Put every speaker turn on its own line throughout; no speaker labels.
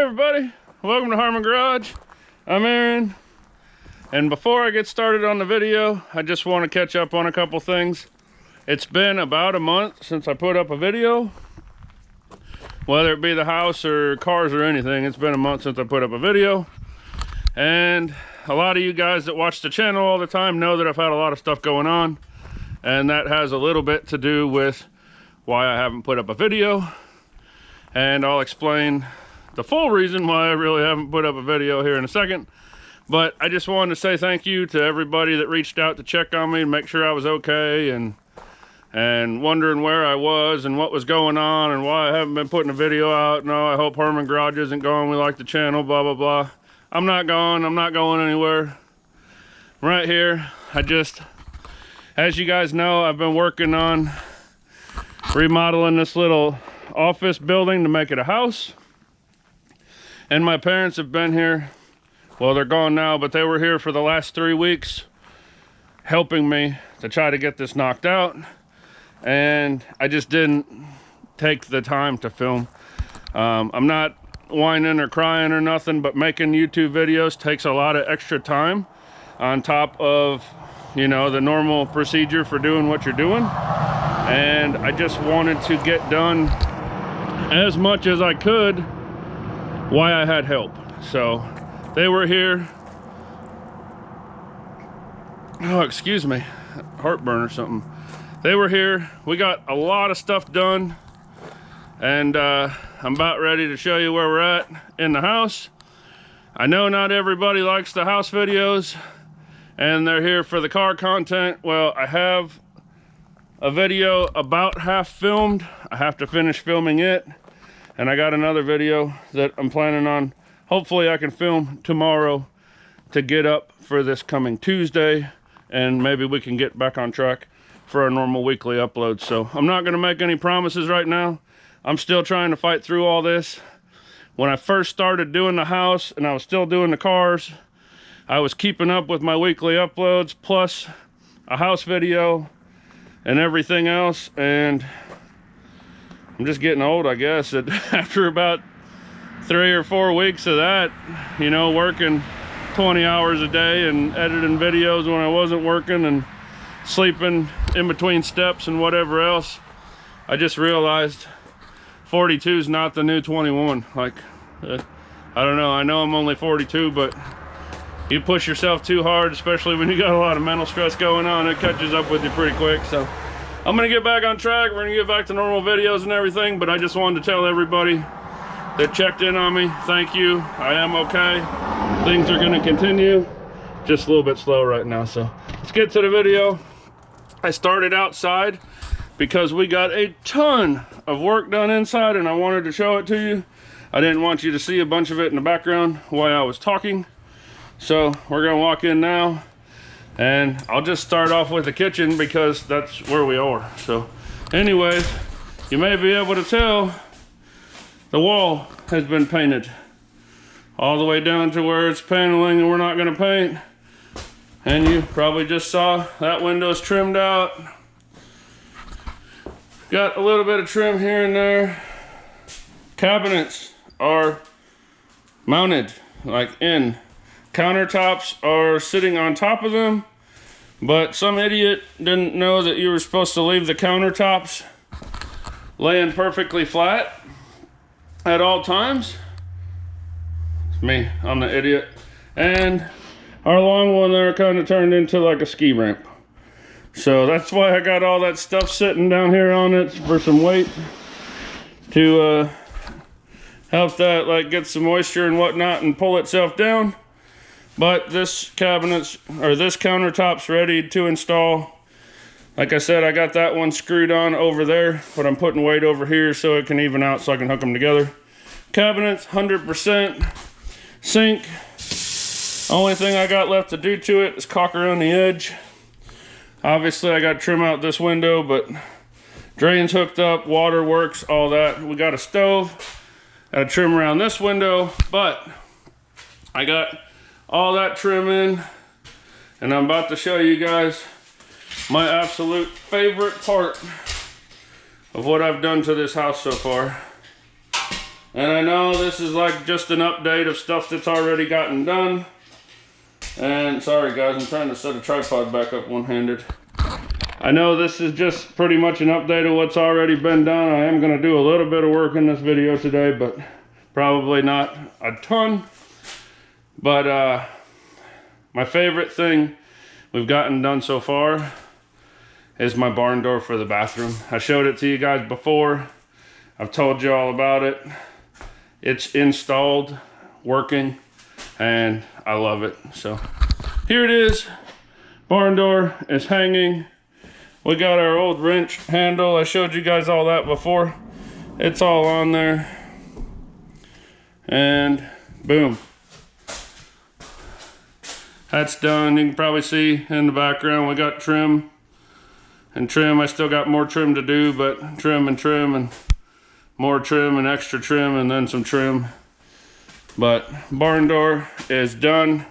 everybody, welcome to Harmon Garage. I'm Aaron, and before I get started on the video, I just want to catch up on a couple things. It's been about a month since I put up a video, whether it be the house or cars or anything. It's been a month since I put up a video, and a lot of you guys that watch the channel all the time know that I've had a lot of stuff going on, and that has a little bit to do with why I haven't put up a video, and I'll explain the full reason why I really haven't put up a video here in a second. But I just wanted to say thank you to everybody that reached out to check on me and make sure I was okay, and wondering where I was and what was going on and why I haven't been putting a video out. No, I hope Harmon Garage isn't going. We like the channel, blah blah blah. I'm not going anywhere. I'm right here. As you guys know, I've been working on remodeling this little office building to make it a house. And my parents have been here. Well, they're gone now, but they were here for the last 3 weeks helping me to try to get this knocked out. And I just didn't take the time to film. I'm not whining or crying or nothing, but making YouTube videos takes a lot of extra time on top of, you know, the normal procedure for doing what you're doing. And I just wanted to get done as much as I could while I had help. So they were here. Oh, excuse me, heartburn or something. They were here. We got a lot of stuff done, and I'm about ready to show you where we're at in the house. I know not everybody likes the house videos and they're here for the car content. Well, I have a video about half filmed. I have to finish filming it, and I got another video that I'm planning on, hopefully I can film tomorrow to get up for this coming Tuesday, and maybe we can get back on track for our normal weekly upload. So I'm not going to make any promises right now. I'm still trying to fight through all this. When I first started doing the house and I was still doing the cars, I was keeping up with my weekly uploads plus a house video and everything else, and I'm just getting old, I guess. After about 3 or 4 weeks of that, you know, working 20 hours a day and editing videos when I wasn't working and sleeping in between steps and whatever else, I just realized 42 is not the new 21. Like, I don't know, I know I'm only 42, but you push yourself too hard, especially when you got a lot of mental stress going on, it catches up with you pretty quick. So I'm gonna get back on track. We're gonna get back to normal videos and everything, but I just wanted to tell everybody that checked in on me, thank you. I am okay. Things are gonna continue, just a little bit slow right now. So let's get to the video. I started outside because we got a ton of work done inside, and I wanted to show it to you. I didn't want you to see a bunch of it in the background while I was talking. So we're gonna walk in now, and I'll just start off with the kitchen because that's where we are. So anyways, you may be able to tell the wall has been painted all the way down to where it's paneling and we're not gonna paint. And you probably just saw that window's trimmed out. Got a little bit of trim here and there. Cabinets are mounted like in. Countertops are sitting on top of them, but some idiot didn't know that you were supposed to leave the countertops laying perfectly flat at all times. It's me, I'm the idiot. And our long one there kind of turned into like a ski ramp. So that's why I got all that stuff sitting down here on it for some weight to help that like get some moisture and whatnot and pull itself down. But this countertop's ready to install. Like I said, I got that one screwed on over there, but I'm putting weight over here so it can even out so I can hook them together. Cabinets, 100% sink. Only thing I got left to do to it is caulk around the edge. Obviously I got to trim out this window, but drains hooked up, water works, all that. We got a stove. Got to trim around this window, but I got all that trim in, and I'm about to show you guys my absolute favorite part of what I've done to this house so far. And I know this is like just an update of stuff that's already gotten done. And sorry guys, I'm trying to set a tripod back up one-handed. I know this is just pretty much an update of what's already been done. I am going to do a little bit of work in this video today, but probably not a ton. But my favorite thing we've gotten done so far is my barn door for the bathroom. I showed it to you guys before. I've told you all about it. It's installed, working, and I love it. So here it is. Barn door is hanging. We got our old wrench handle. I showed you guys all that before. It's all on there. And boom. That's done. You can probably see in the background we got trim and trim. I still got more trim to do, but trim and more trim and extra trim and then some trim. But barn door is done,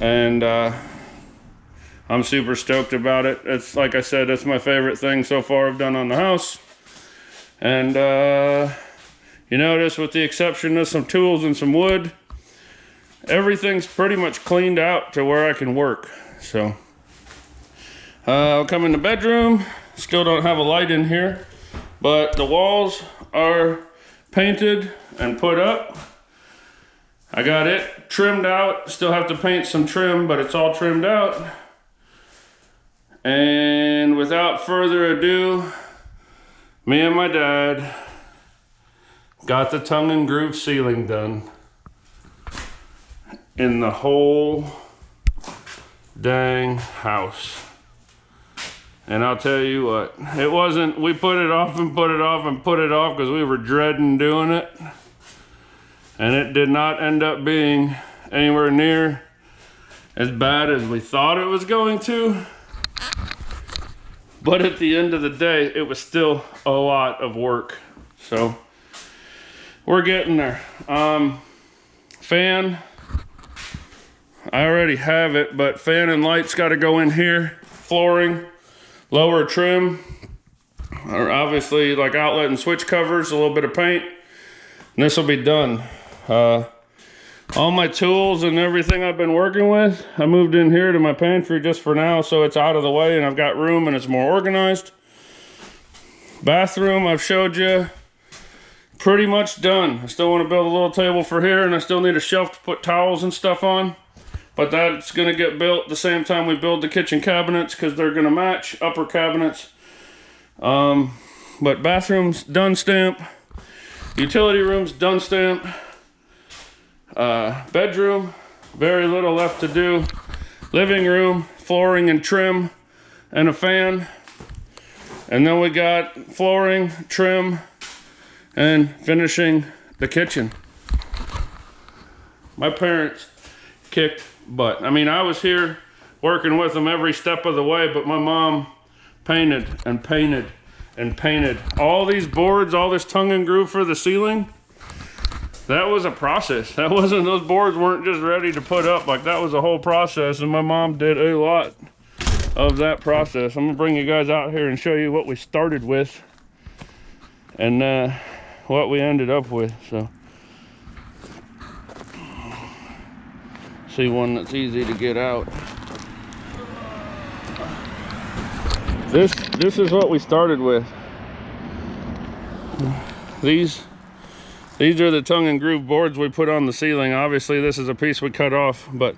and I'm super stoked about it. It's like I said, it's my favorite thing so far I've done on the house. And you notice, with the exception of some tools and some wood, everything's pretty much cleaned out to where I can work. So I'll come in the bedroom. Still don't have a light in here, but the walls are painted and put up. I got it trimmed out. Still have to paint some trim, but it's all trimmed out. And without further ado, me and my dad got the tongue and groove ceiling done in the whole dang house. And I'll tell you what, it wasn't, we put it off and put it off and put it off because we were dreading doing it. And it did not end up being anywhere near as bad as we thought it was going to. But at the end of the day, it was still a lot of work. So we're getting there. Fan, I already have it, but fan and lights got to go in here. Flooring, lower trim, or obviously like outlet and switch covers, a little bit of paint, and this will be done. All my tools and everything I've been working with, I moved in here to my pantry just for now, so it's out of the way and I've got room and it's more organized. Bathroom, I've showed you, pretty much done. I still want to build a little table for here, and I still need a shelf to put towels and stuff on, but that's going to get built the same time we build the kitchen cabinets because they're going to match upper cabinets. But bathroom's done stamp, utility room's done stamp. Bedroom, very little left to do. Living room, flooring and trim, and a fan. And then we got flooring, trim, and finishing the kitchen. My parents kicked butt. I mean, I was here working with them every step of the way, but my mom painted and painted and painted. All these boards, all this tongue and groove for the ceiling, that was a process. That wasn't, those boards weren't just ready to put up. Like, that was a whole process, and my mom did a lot of that process. I'm gonna bring you guys out here and show you what we started with and what we ended up with. So see one that's easy to get out. This is what we started with. These are the tongue and groove boards we put on the ceiling. Obviously this is a piece we cut off, but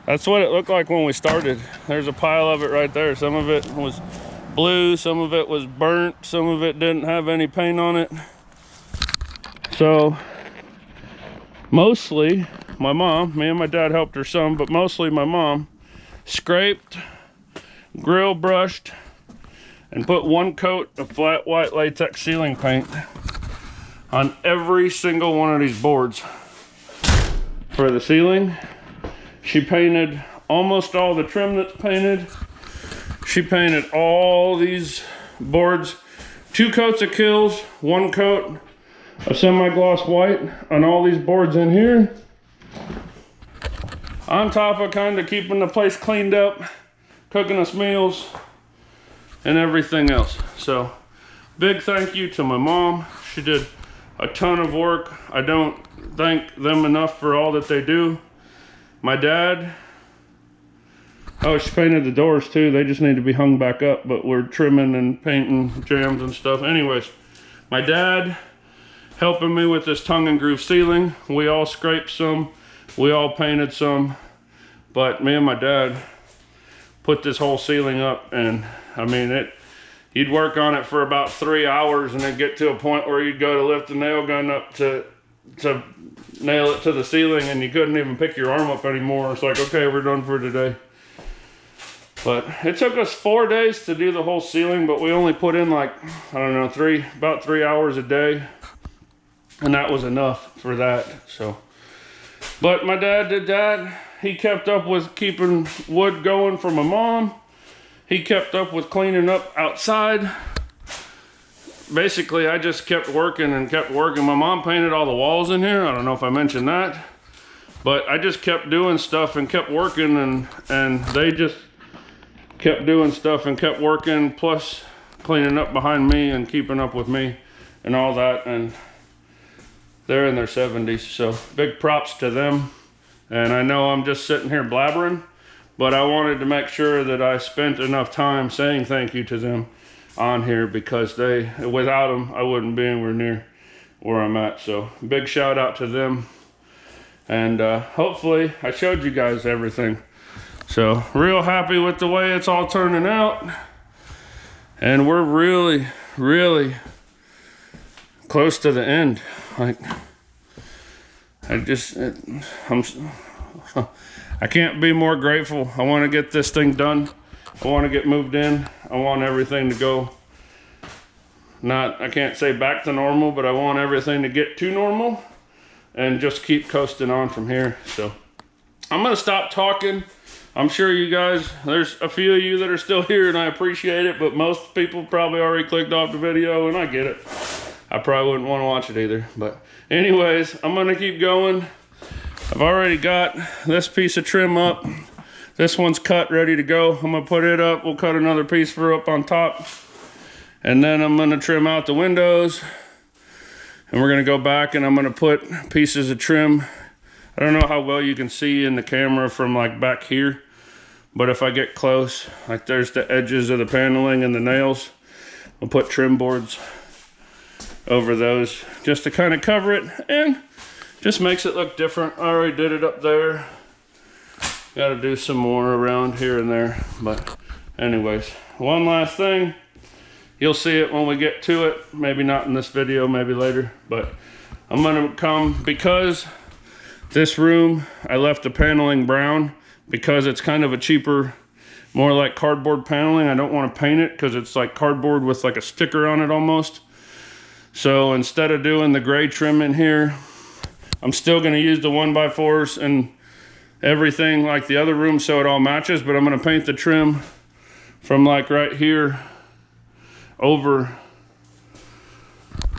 that's what it looked like when we started. There's a pile of it right there. Some of it was blue, some of it was burnt, some of it didn't have any paint on it. So mostly my mom, me and my dad helped her some, but mostly my mom scraped, grill brushed, and put one coat of flat white latex ceiling paint on every single one of these boards. For the ceiling, she painted almost all the trim that's painted. She painted all these boards, 2 coats of Kills, 1 coat of semi-gloss white on all these boards in here. On top of kind of keeping the place cleaned up, cooking us meals, and everything else. So, big thank you to my mom. She did a ton of work. I don't thank them enough for all that they do. My dad, oh, she painted the doors too. They just need to be hung back up, but we're trimming and painting jambs and stuff. Anyways, my dad helping me with this tongue and groove ceiling. We all scraped some, we all painted some, but me and my dad put this whole ceiling up, and I mean, you'd work on it for about 3 hours and then get to a point where you'd go to lift the nail gun up to nail it to the ceiling, and you couldn't even pick your arm up anymore. It's like, okay, we're done for today. But it took us 4 days to do the whole ceiling, but we only put in like, I don't know, about 3 hours a day. And that was enough for that, so. But my dad did that. He kept up with keeping wood going for my mom. He kept up with cleaning up outside. Basically, I just kept working and kept working. My mom painted all the walls in here. I don't know if I mentioned that. But I just kept doing stuff and kept working, and they just kept doing stuff and kept working, plus cleaning up behind me and keeping up with me and all that. And they're in their 70s, so big props to them. And I know I'm just sitting here blabbering, but I wanted to make sure that I spent enough time saying thank you to them on here, because without them, I wouldn't be anywhere near where I'm at. So big shout out to them. And hopefully I showed you guys everything. So real happy with the way it's all turning out. And we're really, really close to the end. Like, I can't be more grateful. I want to get this thing done. I want to get moved in. I want everything to go, I can't say back to normal, but I want everything to get to normal and just keep coasting on from here. So I'm going to stop talking. I'm sure you guys, there's a few of you that are still here, and I appreciate it, but most people probably already clicked off the video, and I get it. I probably wouldn't want to watch it either. But anyways, I'm going to keep going. I've already got this piece of trim up. This one's cut, ready to go. I'm going to put it up. We'll cut another piece for up on top. And then I'm going to trim out the windows. And we're going to go back, and I'm going to put pieces of trim. I don't know how well you can see in the camera from like back here, but if I get close, like there's the edges of the paneling and the nails, I'll put trim boards over those just to kind of cover it, and just makes it look different. I already did it up there. Got to do some more around here and there. But anyways, one last thing. You'll see it when we get to it. Maybe not in this video, maybe later. But I'm going to come, because this room, I left the paneling brown because it's kind of a cheaper, more like cardboard paneling. I don't want to paint it because it's like cardboard with like a sticker on it almost. So instead of doing the gray trim in here, I'm still going to use the 1x4s and everything like the other room so it all matches, but I'm going to paint the trim from like right here over.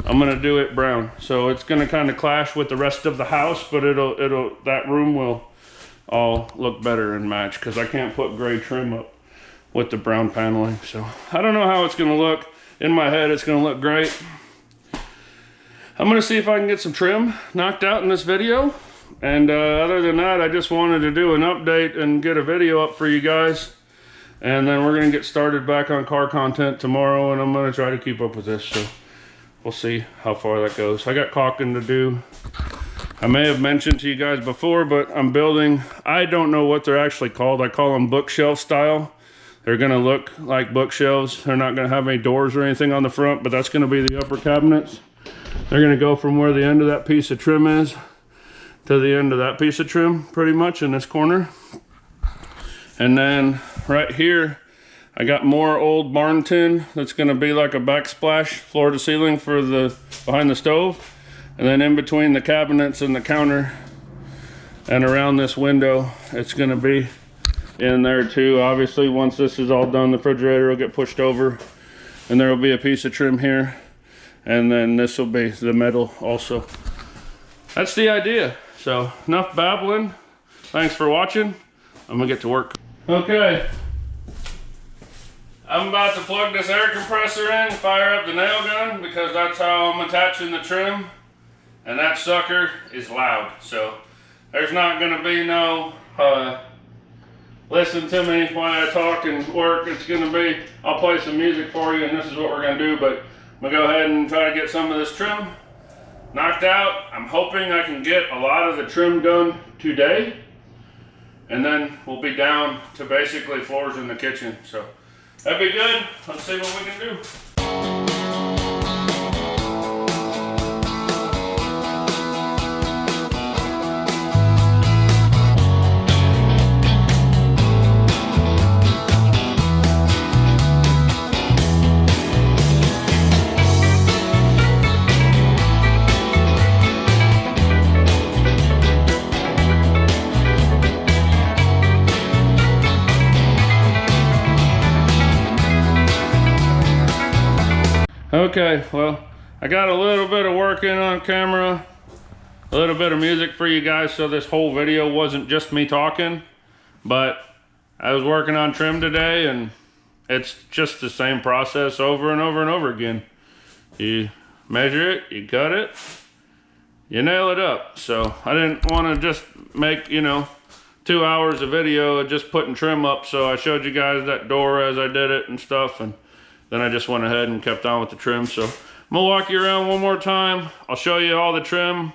I'm going to do it brown. So it's going to kind of clash with the rest of the house, but that room will all look better and match, because I can't put gray trim up with the brown paneling. So I don't know how it's going to look. In my head, it's going to look great. I'm going to see if I can get some trim knocked out in this video. And other than that, I just wanted to do an update and get a video up for you guys. And then we're going to get started back on car content tomorrow, and I'm going to try to keep up with this. So we'll see how far that goes. I got caulking to do. I may have mentioned to you guys before, but I'm building, I don't know what they're actually called. I call them bookshelf style. They're going to look like bookshelves. They're not going to have any doors or anything on the front, but that's going to be the upper cabinets. They're going to go from where the end of that piece of trim is to the end of that piece of trim, pretty much in this corner. And then right here, I got more old barn tin that's going to be like a backsplash floor to ceiling for the behind the stove. And then in between the cabinets and the counter and around this window, it's going to be in there too. Obviously, once this is all done, the refrigerator will get pushed over, and there will be a piece of trim here. And then this will be the metal also. That's the idea. So enough babbling. Thanks for watching. I'm gonna get to work. Okay. I'm about to plug this air compressor in, fire up the nail gun, because that's how I'm attaching the trim and that sucker is loud. So there's not gonna be no listen to me while I talk and work. It's gonna be, I'll play some music for you and this is what we're gonna do, but I'm gonna go ahead and try to get some of this trim knocked out. I'm hoping I can get a lot of the trim done today, and then we'll be down to basically floors in the kitchen. So that'd be good. Let's see what we can do. Okay, well, I got a little bit of work in on camera, a little bit of music for you guys, so this whole video wasn't just me talking, but I was working on trim today, and it's just the same process over and over and over again. You measure it, you cut it, you nail it up. So I didn't want to just make, 2 hours of video of just putting trim up, so I showed you guys that door as I did it and stuff, and then I just went ahead and kept on with the trim. So I'm gonna walk you around one more time. I'll show you all the trim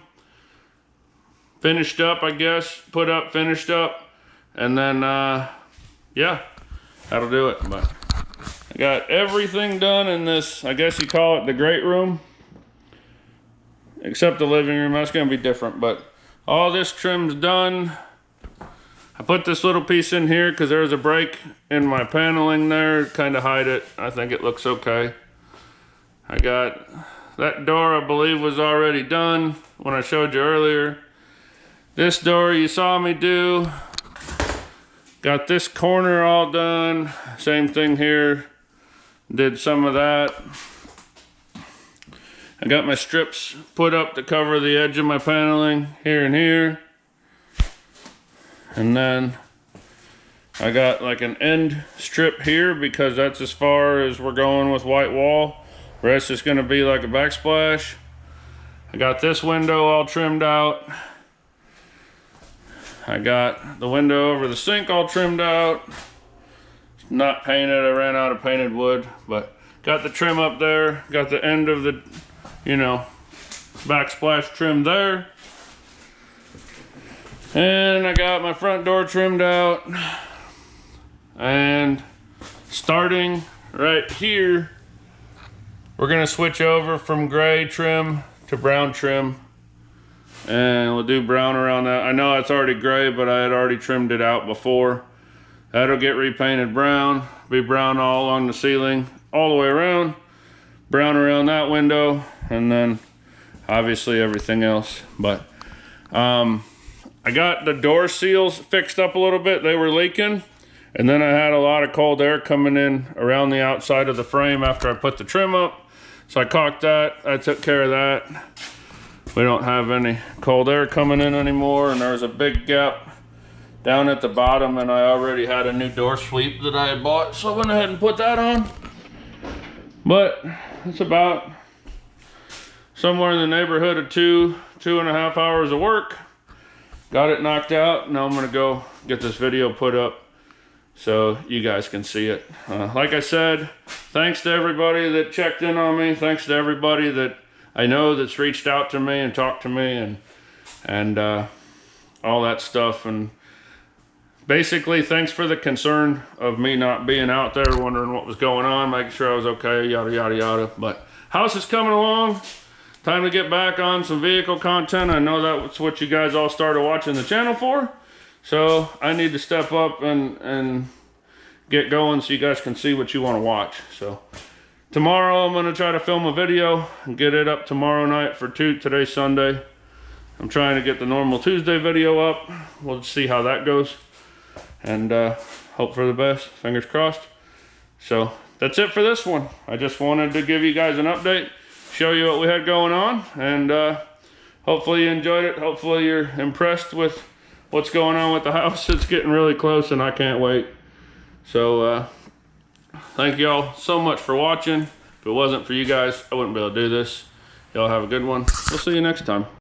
finished up, I guess, put up, finished up, and then yeah, that'll do it. But I got everything done in this, I guess you call it the great room, except the living room. That's gonna be different, but all this trim's done. I put this little piece in here because there was a break in my paneling there, kind of hide it. I think it looks okay. I got that door, I believe, was already done when I showed you earlier. This door you saw me do. Got this corner all done. Same thing here. Did some of that. I got my strips put up to cover the edge of my paneling here and here. And then I got like an end strip here because that's as far as we're going with white wall. The rest is gonna be like a backsplash. I got this window all trimmed out. I got the window over the sink all trimmed out. It's not painted, I ran out of painted wood, but got the trim up there. Got the end of the, backsplash trim there. And I got my front door trimmed out. And starting right here, we're gonna switch over from gray trim to brown trim. And we'll do brown around that. I know it's already gray, but I had already trimmed it out before. That'll get repainted brown. Be brown all along the ceiling, all the way around. Brown around that window, and then obviously everything else. But I got the door seals fixed up a little bit. They were leaking, and then I had a lot of cold air coming in around the outside of the frame after I put the trim up. So I caulked that, I took care of that. We don't have any cold air coming in anymore, and there was a big gap down at the bottom, and I already had a new door sweep that I had bought, so I went ahead and put that on. But it's about somewhere in the neighborhood of 2.5 hours of work. Got it knocked out. Now I'm gonna go get this video put up so you guys can see it. Like I said, thanks to everybody that checked in on me. Thanks to everybody that I know that's reached out to me and talked to me and all that stuff. And basically, thanks for the concern of me not being out there, wondering what was going on, making sure I was okay, yada, yada, yada. But house is coming along. Time to get back on some vehicle content. I know that's what you guys all started watching the channel for. So I need to step up and get going so you guys can see what you want to watch. So tomorrow I'm going to try to film a video and get it up tomorrow night for today's Sunday. I'm trying to get the normal Tuesday video up. We'll see how that goes. And hope for the best. Fingers crossed. So that's it for this one. I just wanted to give you guys an update, show you what we had going on, and hopefully you enjoyed it. Hopefully you're impressed with what's going on with the house. It's getting really close and I can't wait. So thank y'all so much for watching. If it wasn't for you guys, I wouldn't be able to do this. Y'all have a good one. We'll see you next time.